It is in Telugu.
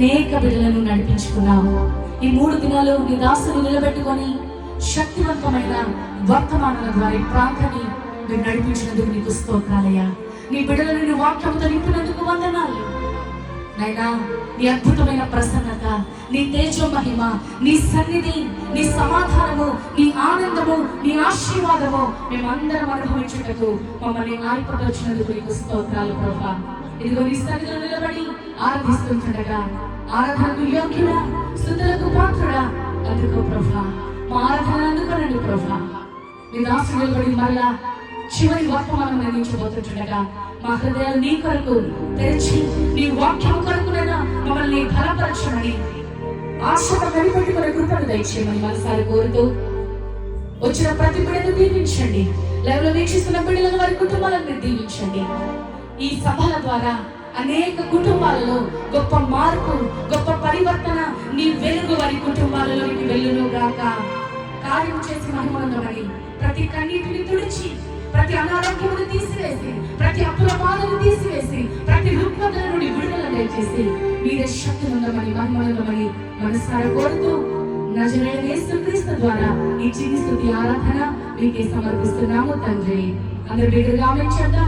అనేక బిడ్డలను నడిపించుకున్నావు. ఈ 3 దినాలు నీ దాసులు నిలబెట్టుకొని శక్తివంతమైన వర్తమానాల ద్వారా ఈ ప్రాంతాన్ని మీరు నడిపించినందుకు నీకు స్తోత్రాలయ్యా. నీ బిడ్డలను నీ వాక్యంతో నింపినందుకు వందనాలు నైనా. నీ అద్భుతమైన ప్రసన్నత, నీ తేజో మహిమ, నీ సన్నిధి, నీ సమాధానము, నీ ఆనందము, నీ ఆశీర్వాదము మేమందరం అనుభవించుటకు మమ్మల్ని ఆయుపరిచినందుకు నీకు స్తోత్రాలు ప్రభా. ఇదిగో నీ సన్నిధిలో నిలబడి ఆరాధిస్తుండగా ఆరాధనకు యోగ్యుడా, స్తుతులకు పాత్రుడా అందుకో ప్రభా. మా ఆరాధన అందుకోనండి ప్రభా. నీ దాసుడు నిలబడి మరలా చివరి వర్తమానం అందించబోతుండగా మా హృదయాలు నీ కొరకు తెరిచి నీ వాక్యం కొరకునైనా మమ్మల్ని బలపరచమని ఆశతో కనిపెట్టుకునే కృపను దయచేయమని మనసారి కోరుతూ వచ్చిన ప్రతి బిడ్డను దీవించండి. లైవ్ లో వీక్షిస్తున్న బిడ్డలను వారి కుటుంబాలను దీవించండి. ఈ సభల ద్వారా అనేక కుటుంబాలలో గొప్ప మార్పు, గొప్ప పరివర్తన నీ వెలుగు వారి కుటుంబాలలోకి వెళ్ళును గాక. కార్యం చేసి మహిమనందమని ప్రతి కన్నీటిని తుడిచి, ప్రతి అనారోగ్యమును తీసివేసి, ప్రతి అప్రమాదము తీసివేసి, ప్రతి రుగ్మతల నుండి విడుదల దయచేసి మీరే శక్తి ఉందమని మహిమనందమని మనసారా కోరుతూ నజరేయుడైన యేసుక్రీస్తు ద్వారా ఈ చిన్ని స్తుతి ఆరాధన మీకే సమర్పిస్తున్నాము తండ్రి. అందరూ బిడ్డలుగా ఆమేన్ చెప్దాం.